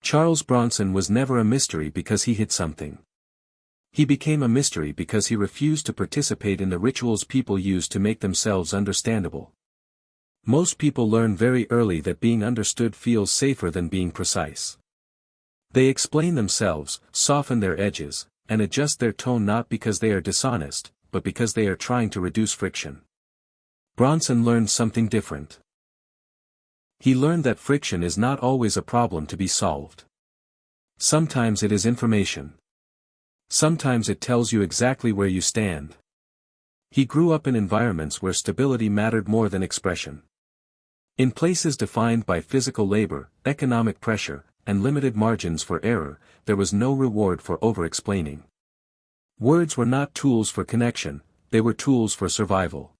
Charles Bronson was never a mystery because he hid something. He became a mystery because he refused to participate in the rituals people use to make themselves understandable. Most people learn very early that being understood feels safer than being precise. They explain themselves, soften their edges, and adjust their tone not because they are dishonest, but because they are trying to reduce friction. Bronson learned something different. He learned that friction is not always a problem to be solved. Sometimes it is information. Sometimes it tells you exactly where you stand. He grew up in environments where stability mattered more than expression. In places defined by physical labor, economic pressure, and limited margins for error, there was no reward for over-explaining. Words were not tools for connection, they were tools for survival.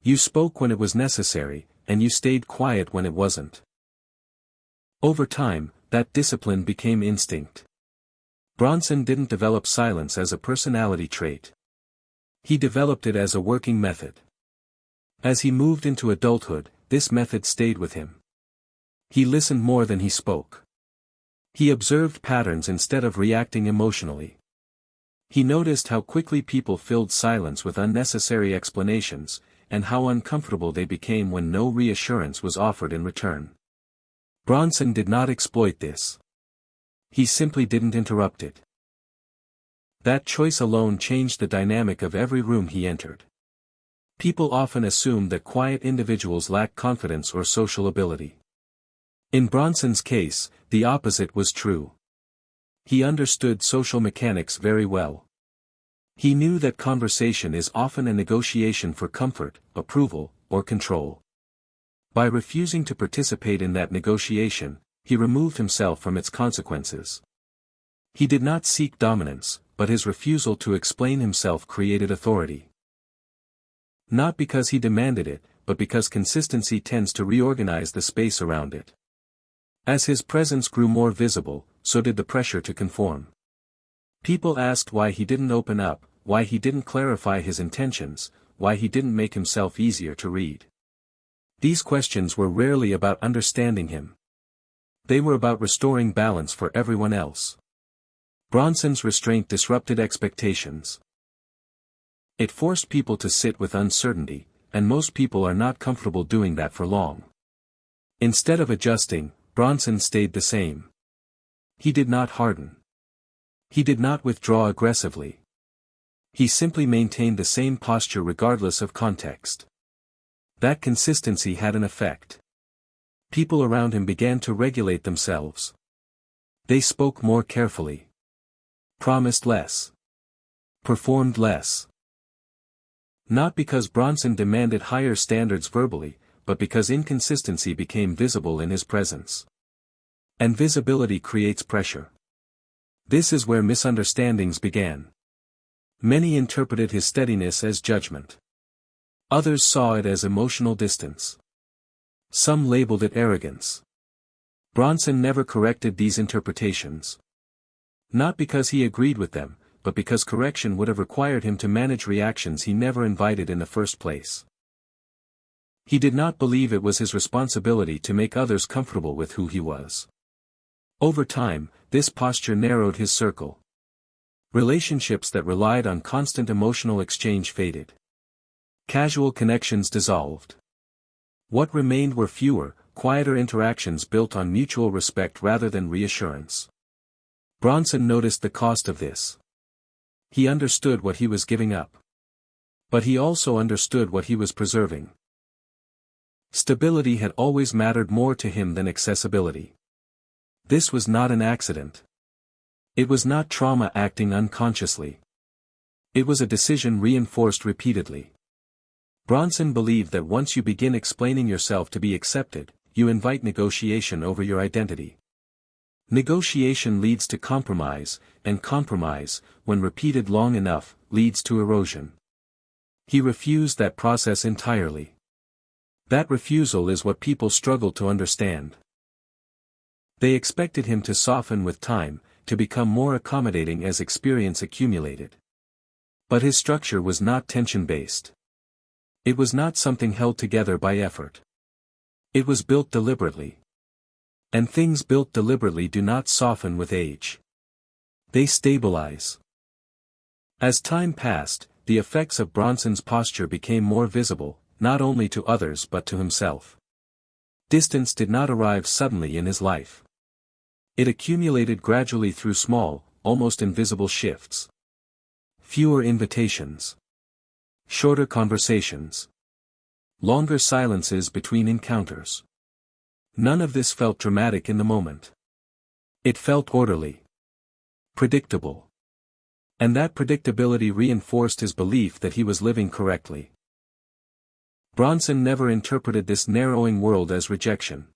You spoke when it was necessary, and you stayed quiet when it wasn't. Over time, that discipline became instinct. Bronson didn't develop silence as a personality trait. He developed it as a working method. As he moved into adulthood, this method stayed with him. He listened more than he spoke. He observed patterns instead of reacting emotionally. He noticed how quickly people filled silence with unnecessary explanations, and how uncomfortable they became when no reassurance was offered in return. Bronson did not exploit this. He simply didn't interrupt it. That choice alone changed the dynamic of every room he entered. People often assume that quiet individuals lack confidence or social ability. In Bronson's case, the opposite was true. He understood social mechanics very well. He knew that conversation is often a negotiation for comfort, approval, or control. By refusing to participate in that negotiation, he removed himself from its consequences. He did not seek dominance, but his refusal to explain himself created authority. Not because he demanded it, but because consistency tends to reorganize the space around it. As his presence grew more visible, so did the pressure to conform. People asked why he didn't open up, why he didn't clarify his intentions, why he didn't make himself easier to read. These questions were rarely about understanding him. They were about restoring balance for everyone else. Bronson's restraint disrupted expectations. It forced people to sit with uncertainty, and most people are not comfortable doing that for long. Instead of adjusting, Bronson stayed the same. He did not harden. He did not withdraw aggressively. He simply maintained the same posture regardless of context. That consistency had an effect. People around him began to regulate themselves. They spoke more carefully. Promised less. Performed less. Not because Bronson demanded higher standards verbally, but because inconsistency became visible in his presence. And visibility creates pressure. This is where misunderstandings began. Many interpreted his steadiness as judgment. Others saw it as emotional distance. Some labeled it arrogance. Bronson never corrected these interpretations. Not because he agreed with them, but because correction would have required him to manage reactions he never invited in the first place. He did not believe it was his responsibility to make others comfortable with who he was. Over time, this posture narrowed his circle. Relationships that relied on constant emotional exchange faded. Casual connections dissolved. What remained were fewer, quieter interactions built on mutual respect rather than reassurance. Bronson noticed the cost of this. He understood what he was giving up. But he also understood what he was preserving. Stability had always mattered more to him than accessibility. This was not an accident. It was not trauma acting unconsciously. It was a decision reinforced repeatedly. Bronson believed that once you begin explaining yourself to be accepted, you invite negotiation over your identity. Negotiation leads to compromise, and compromise, when repeated long enough, leads to erosion. He refused that process entirely. That refusal is what people struggle to understand. They expected him to soften with time, to become more accommodating as experience accumulated. But his structure was not tension-based. It was not something held together by effort. It was built deliberately. And things built deliberately do not soften with age. They stabilize. As time passed, the effects of Bronson's posture became more visible, not only to others but to himself. Distance did not arrive suddenly in his life. It accumulated gradually through small, almost invisible shifts. Fewer invitations. Shorter conversations. Longer silences between encounters. None of this felt dramatic in the moment. It felt orderly. Predictable. And that predictability reinforced his belief that he was living correctly. Bronson never interpreted this narrowing world as rejection.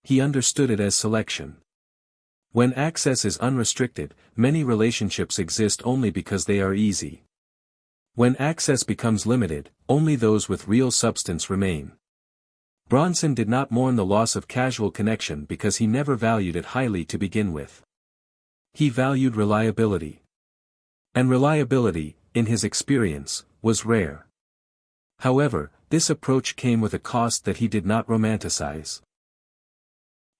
He understood it as selection. When access is unrestricted, many relationships exist only because they are easy. When access becomes limited, only those with real substance remain. Bronson did not mourn the loss of casual connection because he never valued it highly to begin with. He valued reliability. And reliability, in his experience, was rare. However, this approach came with a cost that he did not romanticize.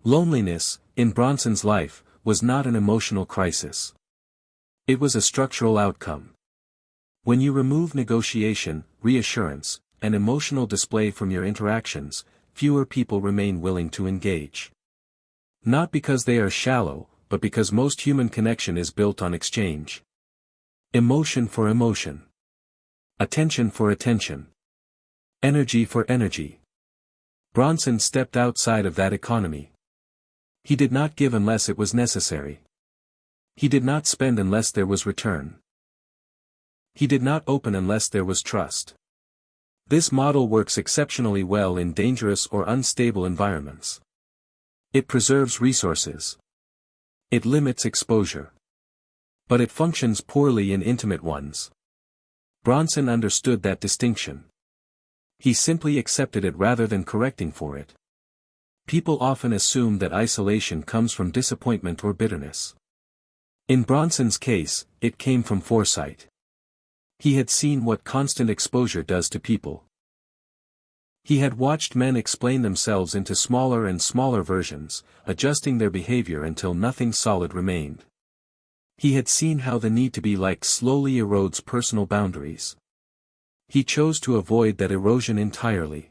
Loneliness, in Bronson's life, was not an emotional crisis. It was a structural outcome. When you remove negotiation, reassurance, and emotional display from your interactions, fewer people remain willing to engage. Not because they are shallow, but because most human connection is built on exchange. Emotion for emotion. Attention for attention. Energy for energy. Bronson stepped outside of that economy. He did not give unless it was necessary. He did not spend unless there was return. He did not open unless there was trust. This model works exceptionally well in dangerous or unstable environments. It preserves resources. It limits exposure. But it functions poorly in intimate ones. Bronson understood that distinction. He simply accepted it rather than correcting for it. People often assume that isolation comes from disappointment or bitterness. In Bronson's case, it came from foresight. He had seen what constant exposure does to people. He had watched men explain themselves into smaller and smaller versions, adjusting their behavior until nothing solid remained. He had seen how the need to be liked slowly erodes personal boundaries. He chose to avoid that erosion entirely.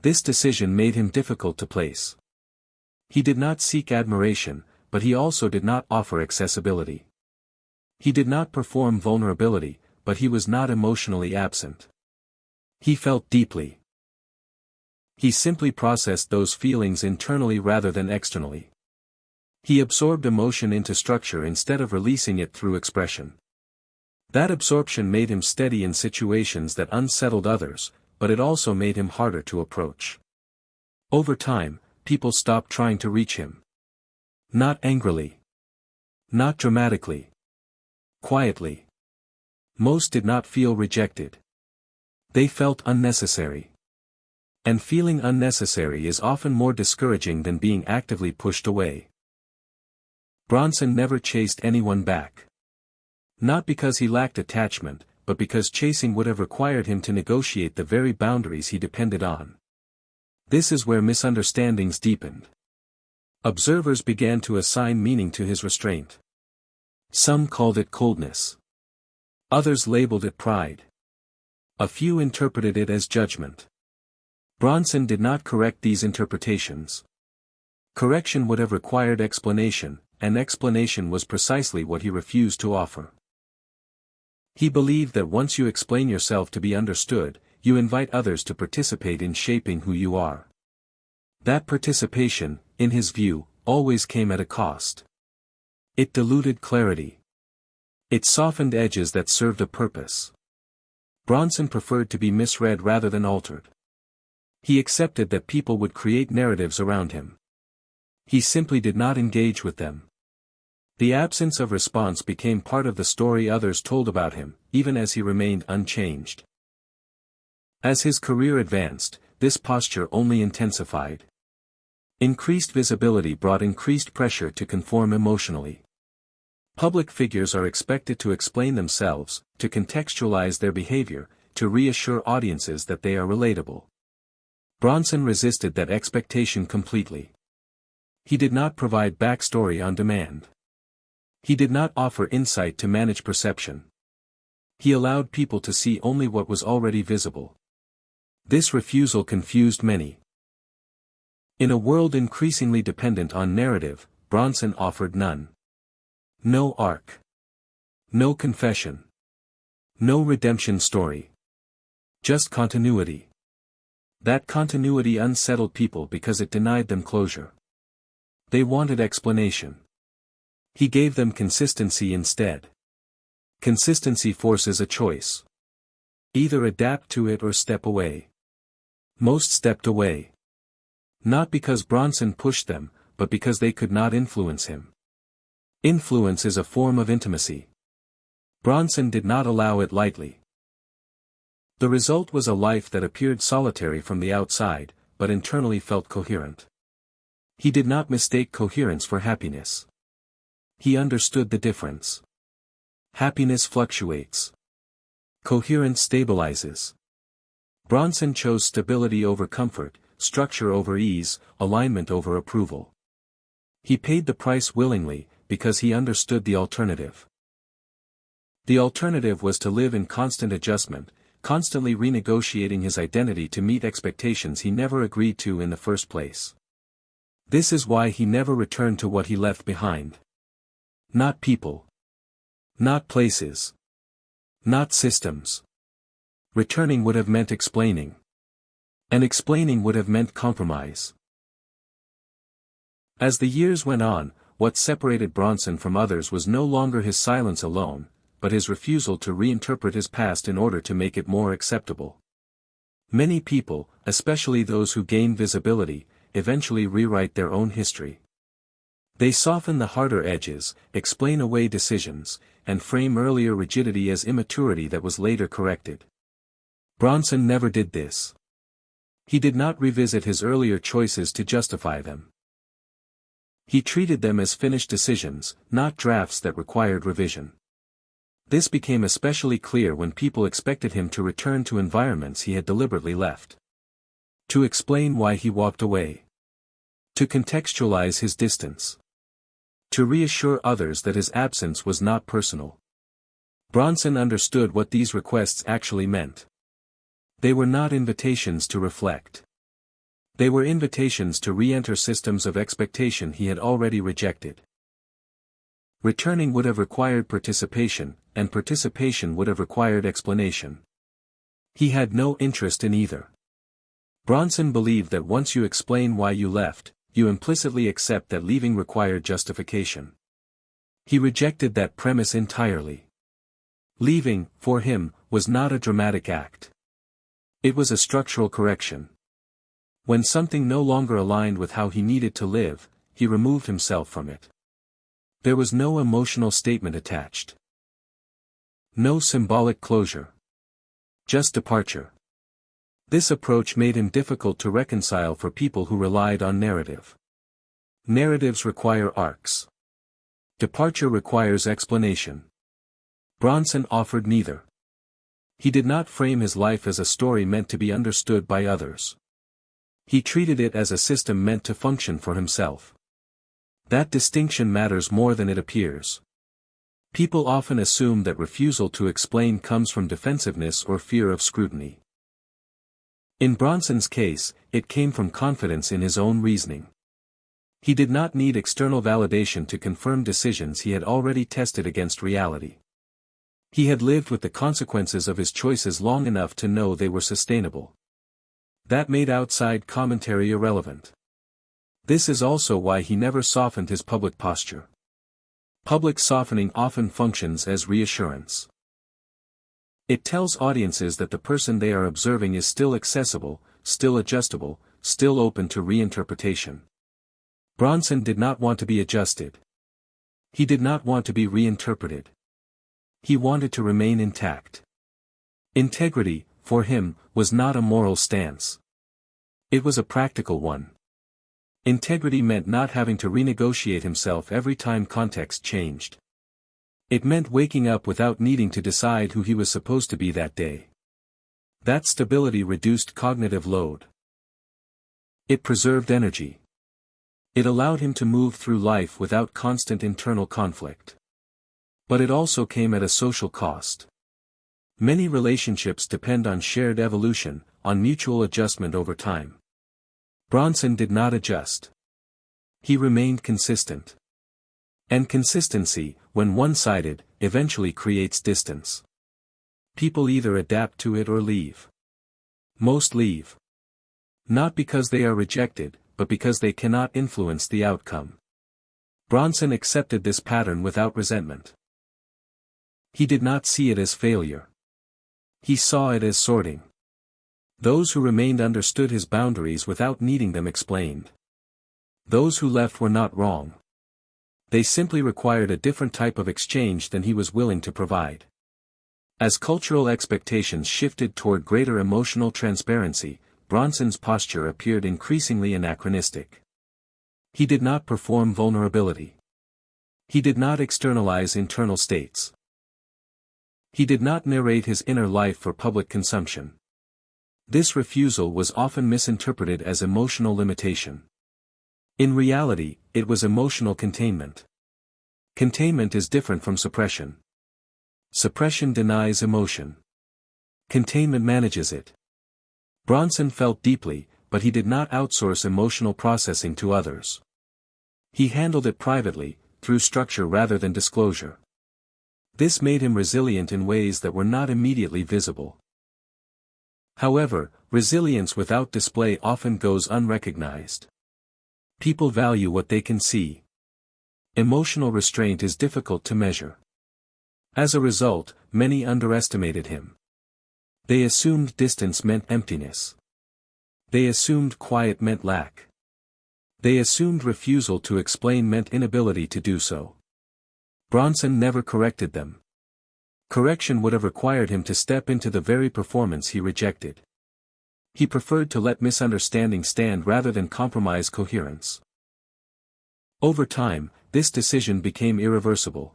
This decision made him difficult to place. He did not seek admiration, but he also did not offer accessibility. He did not perform vulnerability, but he was not emotionally absent. He felt deeply. He simply processed those feelings internally rather than externally. He absorbed emotion into structure instead of releasing it through expression. That absorption made him steady in situations that unsettled others, but it also made him harder to approach. Over time, people stopped trying to reach him. Not angrily. Not dramatically. Quietly. Most did not feel rejected. They felt unnecessary. And feeling unnecessary is often more discouraging than being actively pushed away. Bronson never chased anyone back. Not because he lacked attachment, but because chasing would have required him to negotiate the very boundaries he depended on. This is where misunderstandings deepened. Observers began to assign meaning to his restraint. Some called it coldness. Others labeled it pride. A few interpreted it as judgment. Bronson did not correct these interpretations. Correction would have required explanation, and explanation was precisely what he refused to offer. He believed that once you explain yourself to be understood, you invite others to participate in shaping who you are. That participation, in his view, always came at a cost. It diluted clarity. It softened edges that served a purpose. Bronson preferred to be misread rather than altered. He accepted that people would create narratives around him. He simply did not engage with them. The absence of response became part of the story others told about him, even as he remained unchanged. As his career advanced, this posture only intensified. Increased visibility brought increased pressure to conform emotionally. Public figures are expected to explain themselves, to contextualize their behavior, to reassure audiences that they are relatable. Bronson resisted that expectation completely. He did not provide backstory on demand. He did not offer insight to manage perception. He allowed people to see only what was already visible. This refusal confused many. In a world increasingly dependent on narrative, Bronson offered none. No arc. No confession. No redemption story. Just continuity. That continuity unsettled people because it denied them closure. They wanted explanation. He gave them consistency instead. Consistency forces a choice. Either adapt to it or step away. Most stepped away. Not because Bronson pushed them, but because they could not influence him. Influence is a form of intimacy. Bronson did not allow it lightly. The result was a life that appeared solitary from the outside, but internally felt coherent. He did not mistake coherence for happiness. He understood the difference. Happiness fluctuates. Coherence stabilizes. Bronson chose stability over comfort, structure over ease, alignment over approval. He paid the price willingly, because he understood the alternative. The alternative was to live in constant adjustment, constantly renegotiating his identity to meet expectations he never agreed to in the first place. This is why he never returned to what he left behind. Not people. Not places. Not systems. Returning would have meant explaining. And explaining would have meant compromise. As the years went on, what separated Bronson from others was no longer his silence alone, but his refusal to reinterpret his past in order to make it more acceptable. Many people, especially those who gain visibility, eventually rewrite their own history. They soften the harder edges, explain away decisions, and frame earlier rigidity as immaturity that was later corrected. Bronson never did this. He did not revisit his earlier choices to justify them. He treated them as finished decisions, not drafts that required revision. This became especially clear when people expected him to return to environments he had deliberately left. To explain why he walked away. To contextualize his distance. To reassure others that his absence was not personal. Bronson understood what these requests actually meant. They were not invitations to reflect. They were invitations to re-enter systems of expectation he had already rejected. Returning would have required participation, and participation would have required explanation. He had no interest in either. Bronson believed that once you explain why you left, you implicitly accept that leaving required justification. He rejected that premise entirely. Leaving, for him, was not a dramatic act. It was a structural correction. When something no longer aligned with how he needed to live, he removed himself from it. There was no emotional statement attached. No symbolic closure. Just departure. This approach made him difficult to reconcile for people who relied on narrative. Narratives require arcs. Departure requires explanation. Bronson offered neither. He did not frame his life as a story meant to be understood by others. He treated it as a system meant to function for himself. That distinction matters more than it appears. People often assume that refusal to explain comes from defensiveness or fear of scrutiny. In Bronson's case, it came from confidence in his own reasoning. He did not need external validation to confirm decisions he had already tested against reality. He had lived with the consequences of his choices long enough to know they were sustainable. That made outside commentary irrelevant. This is also why he never softened his public posture. Public softening often functions as reassurance. It tells audiences that the person they are observing is still accessible, still adjustable, still open to reinterpretation. Bronson did not want to be adjusted. He did not want to be reinterpreted. He wanted to remain intact. Integrity, for him, was not a moral stance. It was a practical one. Integrity meant not having to renegotiate himself every time context changed. It meant waking up without needing to decide who he was supposed to be that day. That stability reduced cognitive load. It preserved energy. It allowed him to move through life without constant internal conflict. But it also came at a social cost. Many relationships depend on shared evolution, on mutual adjustment over time. Bronson did not adjust. He remained consistent. And consistency, when one-sided, eventually creates distance. People either adapt to it or leave. Most leave. Not because they are rejected, but because they cannot influence the outcome. Bronson accepted this pattern without resentment. He did not see it as failure. He saw it as sorting. Those who remained understood his boundaries without needing them explained. Those who left were not wrong. They simply required a different type of exchange than he was willing to provide. As cultural expectations shifted toward greater emotional transparency, Bronson's posture appeared increasingly anachronistic. He did not perform vulnerability. He did not externalize internal states. He did not narrate his inner life for public consumption. This refusal was often misinterpreted as emotional limitation. In reality, it was emotional containment. Containment is different from suppression. Suppression denies emotion. Containment manages it. Bronson felt deeply, but he did not outsource emotional processing to others. He handled it privately, through structure rather than disclosure. This made him resilient in ways that were not immediately visible. However, resilience without display often goes unrecognized. People value what they can see. Emotional restraint is difficult to measure. As a result, many underestimated him. They assumed distance meant emptiness. They assumed quiet meant lack. They assumed refusal to explain meant inability to do so. Bronson never corrected them. Correction would have required him to step into the very performance he rejected. He preferred to let misunderstanding stand rather than compromise coherence. Over time, this decision became irreversible.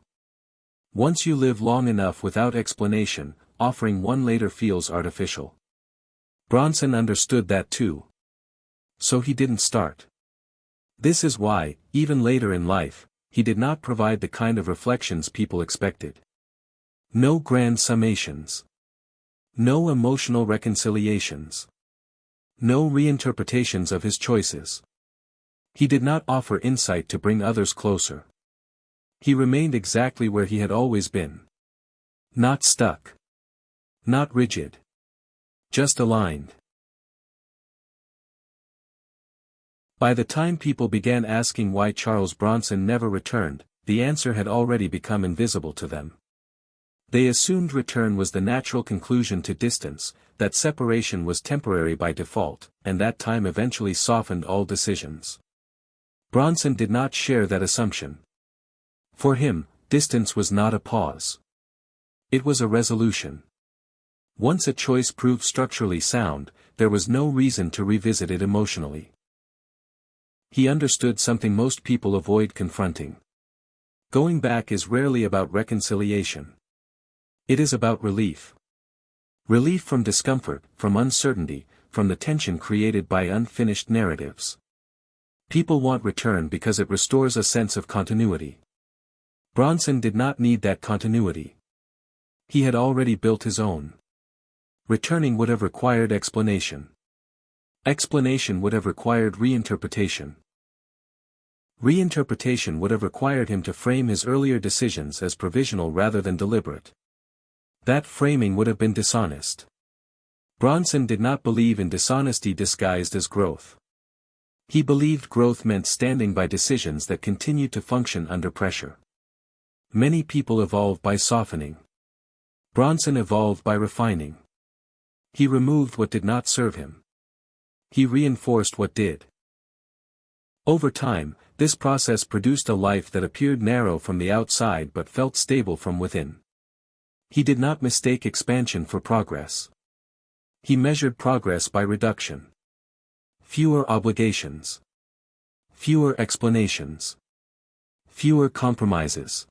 Once you live long enough without explanation, offering one later feels artificial. Bronson understood that too. So he didn't start. This is why, even later in life, he did not provide the kind of reflections people expected. No grand summations. No emotional reconciliations. No reinterpretations of his choices. He did not offer insight to bring others closer. He remained exactly where he had always been. Not stuck. Not rigid. Just aligned. By the time people began asking why Charles Bronson never returned, the answer had already become invisible to them. They assumed return was the natural conclusion to distance, that separation was temporary by default, and that time eventually softened all decisions. Bronson did not share that assumption. For him, distance was not a pause. It was a resolution. Once a choice proved structurally sound, there was no reason to revisit it emotionally. He understood something most people avoid confronting. Going back is rarely about reconciliation. It is about relief. Relief from discomfort, from uncertainty, from the tension created by unfinished narratives. People want return because it restores a sense of continuity. Bronson did not need that continuity. He had already built his own. Returning would have required explanation. Explanation would have required reinterpretation. Reinterpretation would have required him to frame his earlier decisions as provisional rather than deliberate. That framing would have been dishonest. Bronson did not believe in dishonesty disguised as growth. He believed growth meant standing by decisions that continued to function under pressure. Many people evolve by softening. Bronson evolved by refining. He removed what did not serve him. He reinforced what did. Over time, this process produced a life that appeared narrow from the outside but felt stable from within. He did not mistake expansion for progress. He measured progress by reduction. Fewer obligations. Fewer explanations. Fewer compromises.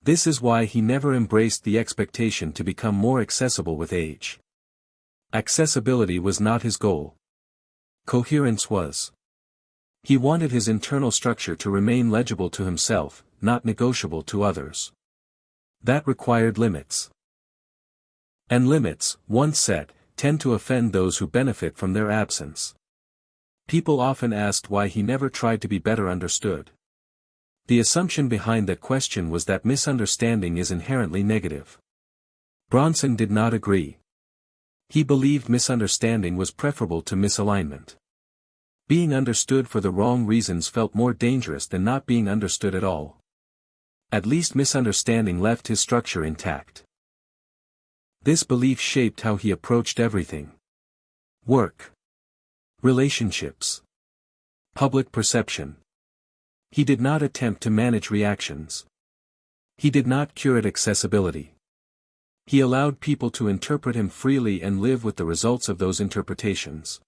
This is why he never embraced the expectation to become more accessible with age. Accessibility was not his goal. Coherence was. He wanted his internal structure to remain legible to himself, not negotiable to others. That required limits. And limits, once set, tend to offend those who benefit from their absence. People often asked why he never tried to be better understood. The assumption behind that question was that misunderstanding is inherently negative. Bronson did not agree. He believed misunderstanding was preferable to misalignment. Being understood for the wrong reasons felt more dangerous than not being understood at all. At least misunderstanding left his structure intact. This belief shaped how he approached everything. Work. Relationships. Public perception. He did not attempt to manage reactions. He did not curate accessibility. He allowed people to interpret him freely and live with the results of those interpretations.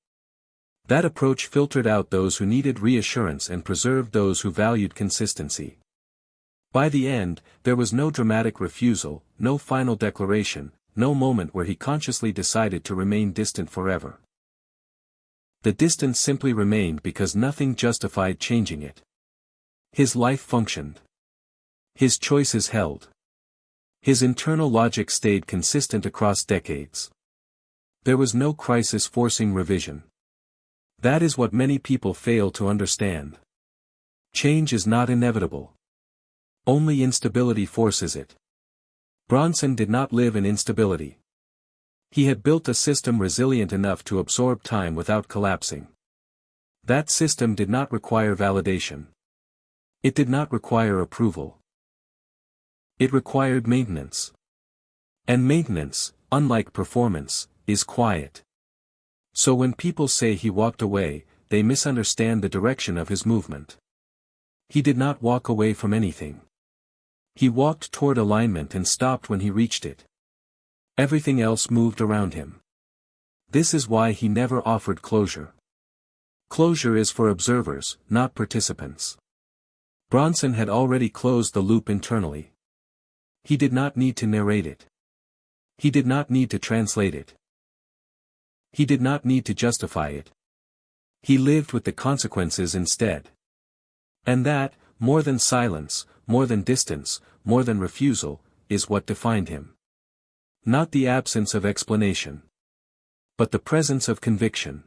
That approach filtered out those who needed reassurance and preserved those who valued consistency. By the end, there was no dramatic refusal, no final declaration, no moment where he consciously decided to remain distant forever. The distance simply remained because nothing justified changing it. His life functioned. His choices held. His internal logic stayed consistent across decades. There was no crisis forcing revision. That is what many people fail to understand. Change is not inevitable. Only instability forces it. Bronson did not live in instability. He had built a system resilient enough to absorb time without collapsing. That system did not require validation. It did not require approval. It required maintenance. And maintenance, unlike performance, is quiet. So when people say he walked away, they misunderstand the direction of his movement. He did not walk away from anything. He walked toward alignment and stopped when he reached it. Everything else moved around him. This is why he never offered closure. Closure is for observers, not participants. Bronson had already closed the loop internally. He did not need to narrate it. He did not need to translate it. He did not need to justify it. He lived with the consequences instead. And that, more than silence, more than distance, more than refusal, is what defined him. Not the absence of explanation. But the presence of conviction.